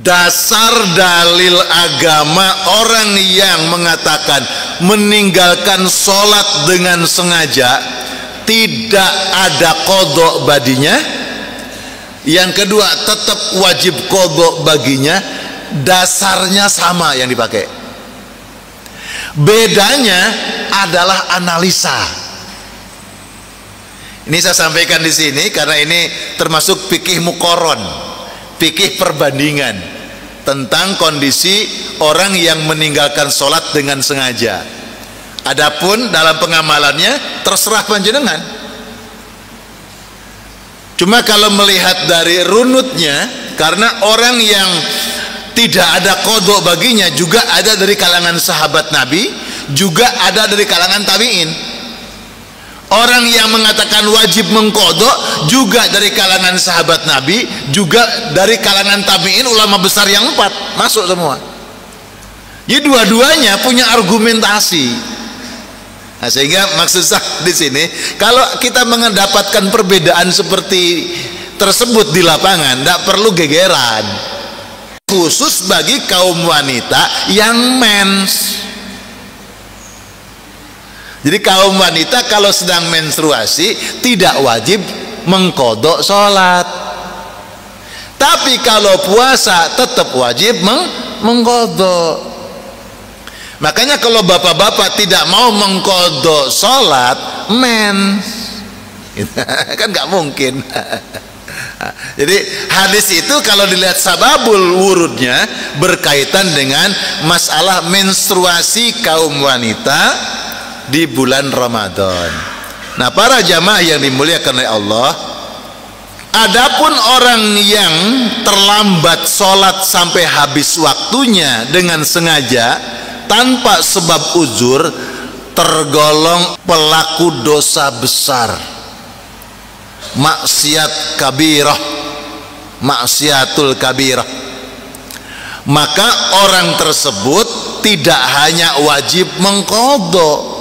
dasar dalil agama orang yang mengatakan meninggalkan sholat dengan sengaja tidak ada qadha badinya. Yang kedua, tetap wajib qadha baginya. Dasarnya sama yang dipakai. Bedanya adalah analisa. Ini saya sampaikan di sini karena ini termasuk fikih muqarron, fikih perbandingan tentang kondisi orang yang meninggalkan sholat dengan sengaja. Adapun dalam pengamalannya terserah panjenengan. Cuma kalau melihat dari runutnya, karena orang yang tidak ada qadha baginya juga ada dari kalangan sahabat Nabi, juga ada dari kalangan tabi'in. Orang yang mengatakan wajib mengqadha juga dari kalangan sahabat Nabi, juga dari kalangan tabi'in, ulama besar yang 4 masuk semua. Jadi dua-duanya punya argumentasi. Nah, sehingga maksud saya di sini, kalau kita mendapatkan perbedaan seperti tersebut di lapangan, tidak perlu gegeran. Khusus bagi kaum wanita yang mens. Jadi kaum wanita kalau sedang menstruasi tidak wajib mengqadha sholat, tapi kalau puasa tetap wajib mengqadha. Makanya kalau bapak-bapak tidak mau mengqadha sholat, mens kan nggak mungkin. Jadi hadis itu kalau dilihat sababul wurudnya berkaitan dengan masalah menstruasi kaum wanita di bulan Ramadan. Nah, para jamaah yang dimuliakan oleh Allah, adapun orang yang terlambat sholat sampai habis waktunya dengan sengaja tanpa sebab uzur tergolong pelaku dosa besar, maksiat kabirah, maksiatul kabirah. Maka orang tersebut tidak hanya wajib mengqadha,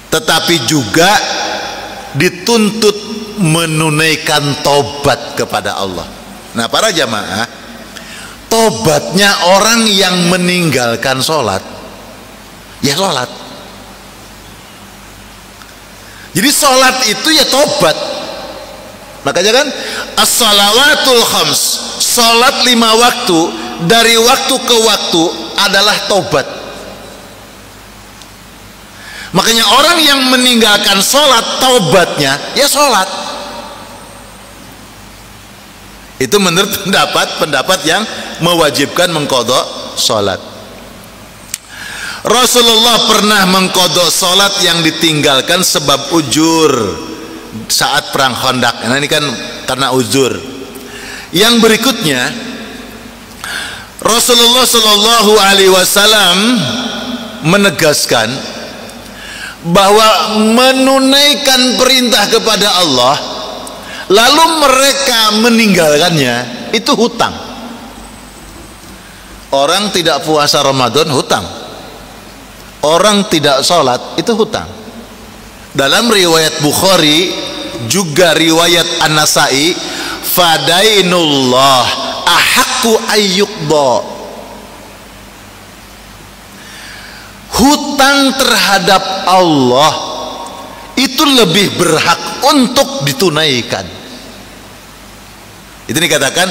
tetapi juga dituntut menunaikan tobat kepada Allah. Nah, para jamaah, tobatnya orang yang meninggalkan sholat, ya sholat. Jadi sholat itu ya tobat. Makanya kan as-salawatul khams, sholat 5 waktu dari waktu ke waktu adalah tobat. Makanya orang yang meninggalkan sholat, tobatnya ya sholat. Itu menurut pendapat yang mewajibkan mengqadha sholat. Rasulullah pernah mengqadha sholat yang ditinggalkan sebab uzur saat perang Khandaq. Nah, ini kan karena uzur. Yang berikutnya, Rasulullah Shallallahu Alaihi Wasallam menegaskan bahwa menunaikan perintah kepada Allah lalu mereka meninggalkannya itu hutang. Orang tidak puasa Ramadan hutang, orang tidak sholat itu hutang. Dalam riwayat Bukhari juga riwayat An-Nasai, fadainullah ahaqqu ayyuqda, hutang terhadap Allah itu lebih berhak untuk ditunaikan. Itu dikatakan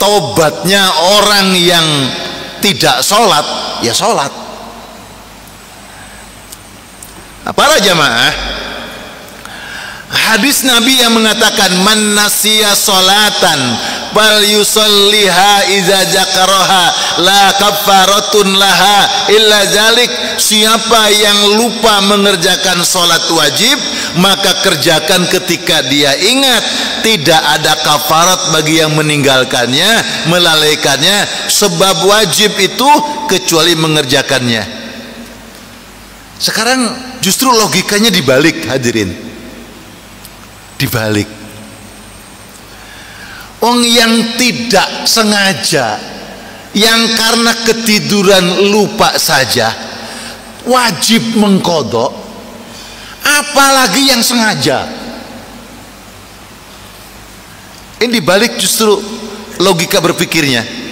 taubatnya orang yang tidak sholat ya sholat. Nah, para jamaah, hadis Nabi yang mengatakan man nasiya sholatan bal yusalliha iza zakaraha la kafaratun laha illa zalik. Siapa yang lupa mengerjakan sholat wajib maka kerjakan ketika dia ingat, tidak ada kafarat bagi yang meninggalkannya, melalaikannya. Sebab wajib itu kecuali mengerjakannya. Sekarang justru logikanya dibalik, hadirin, dibalik. Orang yang tidak sengaja, yang karena ketiduran lupa saja wajib mengqadha, apalagi yang sengaja. Ini dibalik justru logika berpikirnya.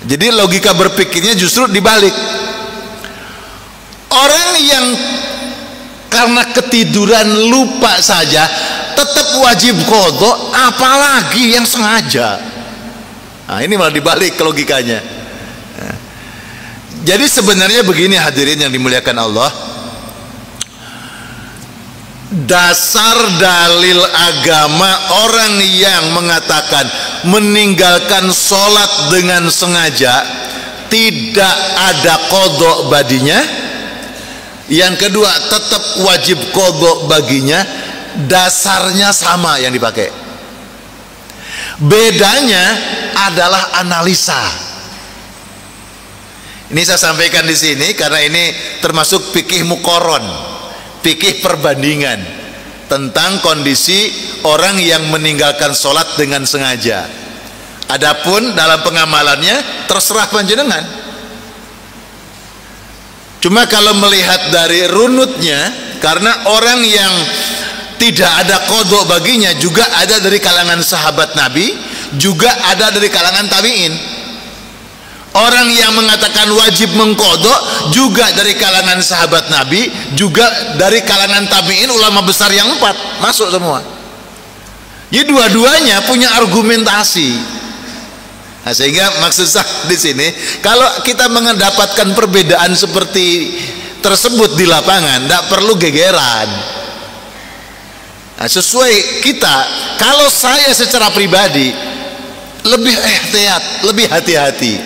Jadi logika berpikirnya justru dibalik. Orang yang karena ketiduran lupa saja tetap wajib qadha, apalagi yang sengaja. Nah, ini malah dibalik logikanya. Nah, jadi sebenarnya begini hadirin yang dimuliakan Allah, dasar dalil agama orang yang mengatakan meninggalkan sholat dengan sengaja tidak ada qadha badinya, yang kedua tetap wajib qadha baginya, dasarnya sama yang dipakai. Bedanya adalah analisa. Ini saya sampaikan di sini karena ini termasuk fikih muqarron, fikih perbandingan tentang kondisi orang yang meninggalkan sholat dengan sengaja. Adapun dalam pengamalannya terserah panjenengan. Cuma kalau melihat dari runutnya, karena orang yang tidak ada qadha baginya juga ada dari kalangan sahabat Nabi, juga ada dari kalangan tabi'in. Orang yang mengatakan wajib mengqadha juga dari kalangan sahabat Nabi, juga dari kalangan tabi'in, ulama besar yang 4 masuk semua. Jadi dua-duanya punya argumentasi. Nah, sehingga maksud saya di sini, kalau kita mendapatkan perbedaan seperti tersebut di lapangan, tidak perlu gegeran. Nah, sesuai kita, kalau saya secara pribadi lebih ihtiyat, lebih hati-hati,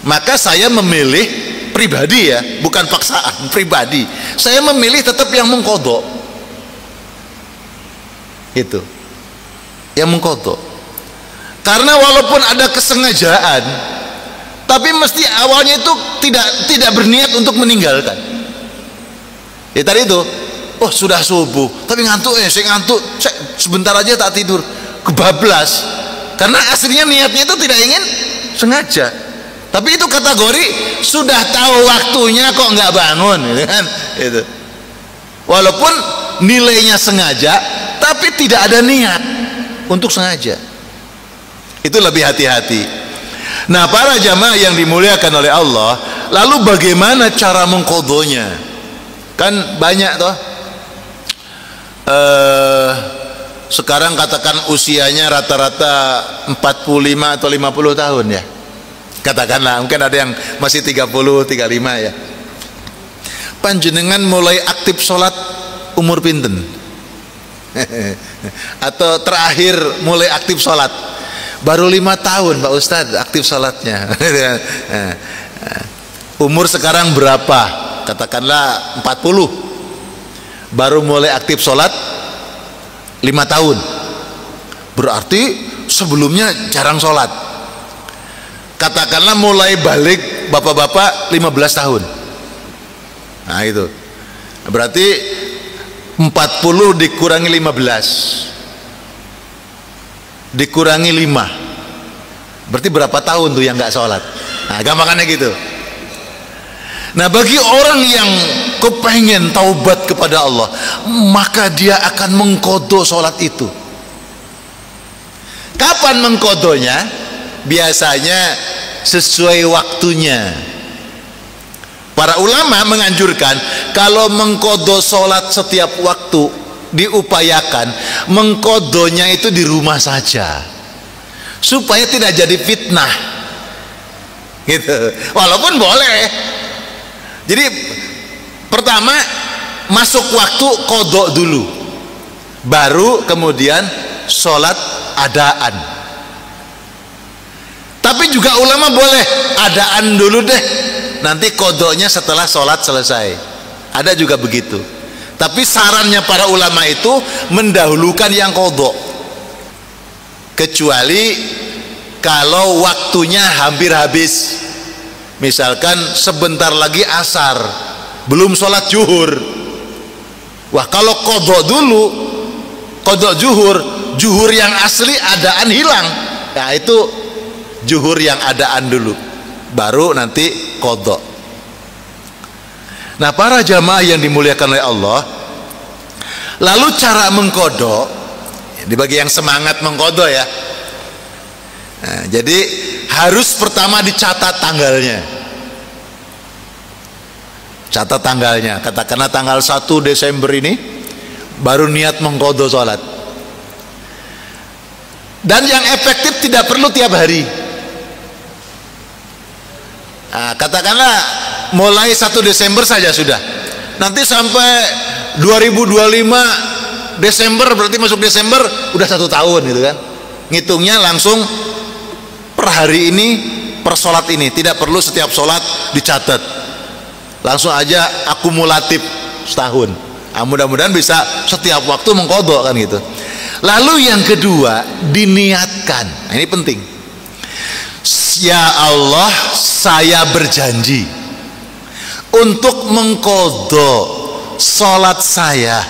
maka saya memilih pribadi ya, bukan paksaan, pribadi. Saya memilih tetap yang mengqadha. Itu. Yang mengqadha. Karena walaupun ada kesengajaan, tapi mesti awalnya itu tidak berniat untuk meninggalkan. Ya tadi itu, oh sudah subuh, tapi ngantuk saya ngantuk, sebentar aja tak tidur, kebablas. Karena aslinya niatnya itu tidak ingin sengaja. Tapi itu kategori sudah tahu waktunya kok nggak bangun, gitu kan? Itu. Walaupun nilainya sengaja, tapi tidak ada niat untuk sengaja. Itu lebih hati-hati. Nah, para jamaah yang dimuliakan oleh Allah, lalu bagaimana cara mengqadhanya? Kan banyak toh. Sekarang katakan usianya rata-rata 45 atau 50 tahun ya. Katakanlah, mungkin ada yang masih 30, 35 ya. Panjenengan mulai aktif sholat umur pinten? Atau terakhir mulai aktif sholat baru 5 tahun Pak Ustadz aktif sholatnya. Umur sekarang berapa? Katakanlah 40, baru mulai aktif sholat 5 tahun, berarti sebelumnya jarang sholat. Katakanlah mulai balik bapak-bapak 15 tahun. Nah itu berarti 40 dikurangi 15 dikurangi 5, berarti berapa tahun tuh yang nggak sholat? Nah gampangannya gitu. Nah bagi orang yang kepengen taubat kepada Allah, maka dia akan mengqadha sholat itu. Kapan mengqadhanya? Biasanya sesuai waktunya. Para ulama menganjurkan kalau mengqadha sholat setiap waktu, diupayakan mengqadhanya itu di rumah saja, supaya tidak jadi fitnah gitu. Walaupun boleh, jadi pertama masuk waktu qadha dulu, baru kemudian sholat adaan. Tapi juga ulama boleh adaan dulu deh, nanti qadhanya setelah sholat selesai. Ada juga begitu. Tapi sarannya para ulama itu mendahulukan yang qadha, kecuali kalau waktunya hampir habis. Misalkan sebentar lagi asar, belum sholat zuhur. Wah kalau qadha dulu, qadha zuhur yang asli adaan hilang. Nah itu zuhur yang adaan dulu, baru nanti qadha. Nah para jamaah yang dimuliakan oleh Allah, lalu cara mengqadha Di bagi yang semangat mengqadha ya. Nah, jadi harus pertama dicatat tanggalnya. Catat tanggalnya. Katakanlah tanggal 1 Desember ini baru niat mengqadha salat. Dan yang efektif tidak perlu tiap hari. Nah, katakanlah mulai 1 Desember saja sudah. Nanti sampai 2025 Desember, berarti masuk Desember udah 1 tahun gitu kan. Ngitungnya langsung per hari ini, per sholat ini. Tidak perlu setiap sholat dicatat. Langsung aja akumulatif setahun. Nah, mudah-mudahan bisa setiap waktu mengqadha kan gitu. Lalu yang kedua, diniatkan. Nah, ini penting. Ya Allah, saya berjanji untuk mengqadha salat saya.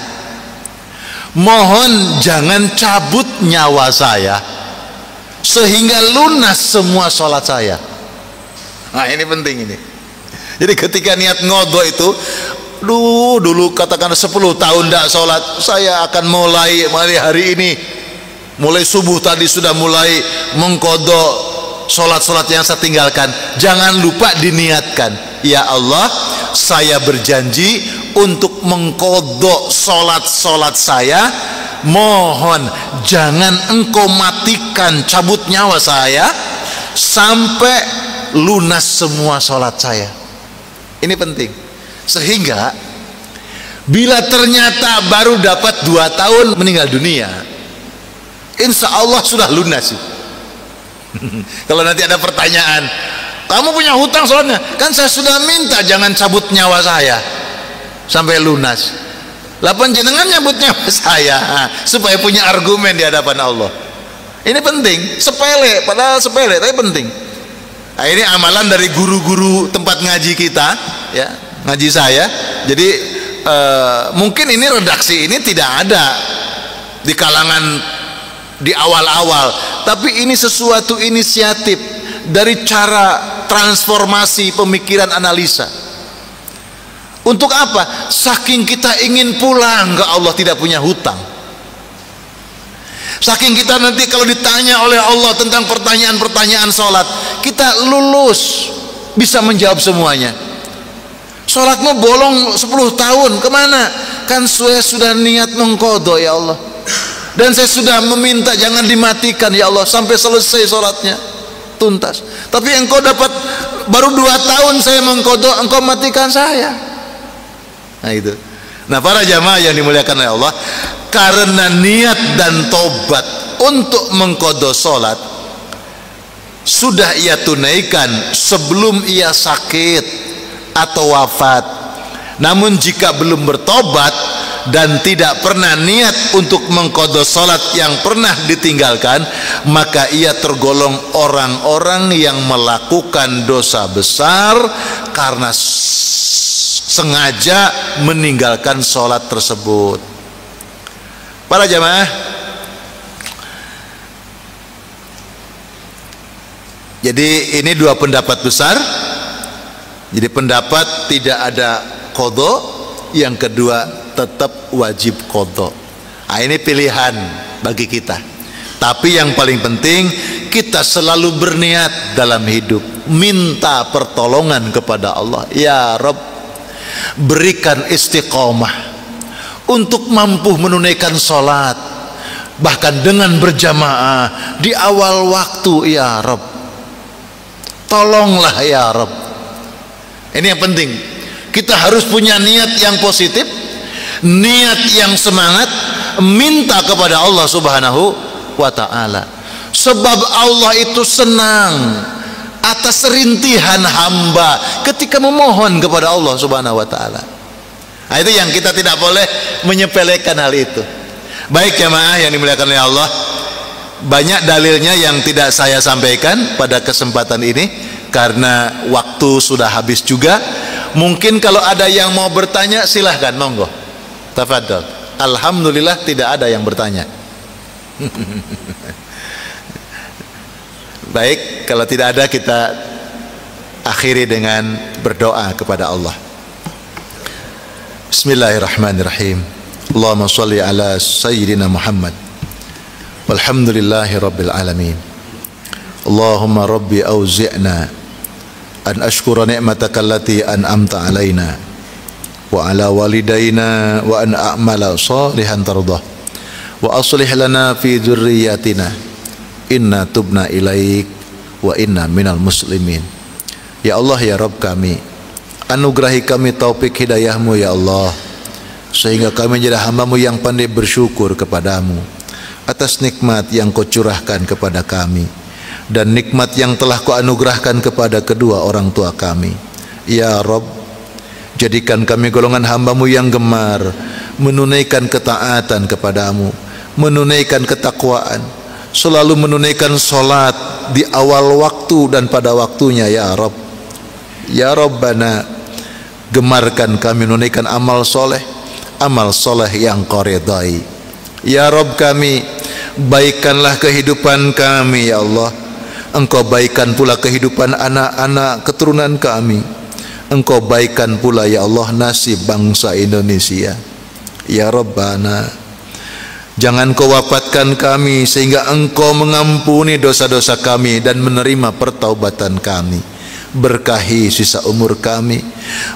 Mohon jangan cabut nyawa saya sehingga lunas semua salat saya. Nah, ini penting ini. Jadi ketika niat ngodho itu, dulu katakan 10 tahun tidak sholat, saya akan mulai hari ini, mulai subuh tadi sudah mulai mengqadha sholat-sholat yang saya tinggalkan. Jangan lupa diniatkan, ya Allah, saya berjanji untuk mengqadha sholat-sholat saya. Mohon jangan engkau matikan, cabut nyawa saya sampai lunas semua sholat saya. Ini penting. Sehingga bila ternyata baru dapat 2 tahun meninggal dunia, insya Allah sudah lunas. Kalau nanti ada pertanyaan, kamu punya hutang soalnya, kan saya sudah minta jangan cabut nyawa saya sampai lunas. Lapan jenengan nyabut nyawa saya supaya punya argumen di hadapan Allah. Ini penting, sepele, padahal sepele tapi penting. Nah, ini amalan dari guru-guru tempat ngaji kita, ya, ngaji saya. Jadi mungkin ini redaksi ini tidak ada di kalangan di awal-awal, tapi ini sesuatu inisiatif dari cara transformasi pemikiran analisa. Untuk apa? Saking kita ingin pulang ke Allah, tidak punya hutang. Saking kita nanti kalau ditanya oleh Allah tentang pertanyaan-pertanyaan sholat, kita lulus bisa menjawab semuanya. Sholatmu bolong 10 tahun, kemana? Kan saya sudah niat mengqadha ya Allah, dan saya sudah meminta jangan dimatikan ya Allah sampai selesai sholatnya tuntas. Tapi engkau dapat baru 2 tahun saya mengqadha, engkau matikan saya. Nah itu. Nah para jamaah yang dimuliakan oleh Allah, karena niat dan tobat untuk mengqadha salat sudah ia tunaikan sebelum ia sakit atau wafat. Namun jika belum bertobat dan tidak pernah niat untuk mengqadha salat yang pernah ditinggalkan, maka ia tergolong orang-orang yang melakukan dosa besar karena sengaja meninggalkan salat tersebut. Para jamaah, jadi ini 2 pendapat besar. Jadi pendapat tidak ada qadha, yang kedua tetap wajib qadha. Nah, ini pilihan bagi kita. Tapi yang paling penting kita selalu berniat dalam hidup, minta pertolongan kepada Allah. Ya Rabb, berikan istiqomah untuk mampu menunaikan sholat, bahkan dengan berjamaah di awal waktu. Ya Rabb, tolonglah ya Rabb. Ini yang penting. Kita harus punya niat yang positif, niat yang semangat, minta kepada Allah Subhanahu wa ta'ala. Sebab Allah itu senang atas rintihan hamba ketika memohon kepada Allah Subhanahu wa ta'ala. Nah, itu yang kita tidak boleh menyepelekan hal itu. Baik jamaah yang dimuliakan oleh Allah, banyak dalilnya yang tidak saya sampaikan pada kesempatan ini karena waktu sudah habis juga. Mungkin kalau ada yang mau bertanya silahkan, monggo, tafadhol. Alhamdulillah tidak ada yang bertanya. Baik, kalau tidak ada kita akhiri dengan berdoa kepada Allah. Bismillahirrahmanirrahim. Allahumma shalli ala sayyidina Muhammad Walhamdulillahi rabbil alamin. Allahumma rabbi auzi'na an ashkura ni'mataka allati an'amta alaina wa ala walidayna wa an a'mala salihan tardah wa aslih lana fi dzurriyyatina inna tubna ilaik wa inna minal muslimin. Ya Allah, ya Rabb kami, anugerahi kami taufik hidayahmu ya Allah, sehingga kami menjadi hamba-Mu yang pandai bersyukur kepadamu atas nikmat yang Kau curahkan kepada kami dan nikmat yang telah Kau anugerahkan kepada kedua orang tua kami. Ya Rabb, jadikan kami golongan hamba-Mu yang gemar menunaikan ketaatan kepadamu, menunaikan ketakwaan, selalu menunaikan solat di awal waktu dan pada waktunya. Ya Rabb, ya Rabbana, gemarkan kami menunaikan amal soleh yang Kau redai. Ya Rabb kami, baikkanlah kehidupan kami ya Allah. Engkau baikkan pula kehidupan anak-anak keturunan kami. Engkau baikkan pula ya Allah nasib bangsa Indonesia. Ya Rabbana, jangan Kau wafatkan kami sehingga Engkau mengampuni dosa-dosa kami dan menerima pertaubatan kami. Berkahi sisa umur kami,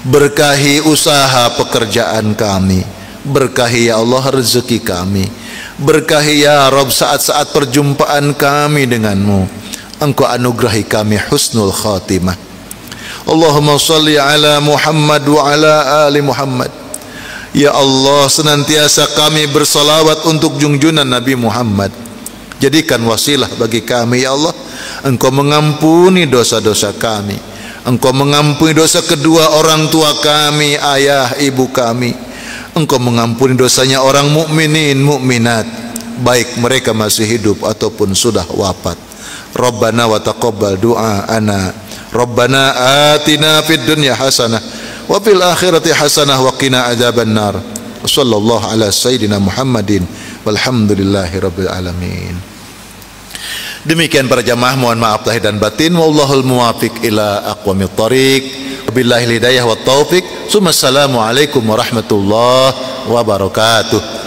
berkahi usaha pekerjaan kami, berkahi ya Allah rezeki kami, berkahi ya Rabb saat-saat perjumpaan kami denganmu. Engkau anugerahi kami husnul khatimah. Allahumma salli ala Muhammad wa ala ali Muhammad. Ya Allah, senantiasa kami bersalawat untuk junjungan Nabi Muhammad. Jadikan wasilah bagi kami ya Allah. Engkau mengampuni dosa-dosa kami, Engkau mengampuni dosa kedua orang tua kami, ayah ibu kami. Engkau mengampuni dosanya orang mukminin mukminat, baik mereka masih hidup ataupun sudah wafat. Rabbana wa taqabbal du'aana. Rabbana atina fid dunya hasanah wa fil akhirati hasanah wa qina adzabannar. Sallallahu ala sayyidina Muhammadin walhamdulillahi rabbil alamin. Demikian para jamaah, mohon maaf lahir dan batin. Wallahul muwafiq ila aqwamit thariq. Wabillahi hidayah wat taufik. Assalamualaikum warahmatullahi wabarakatuh.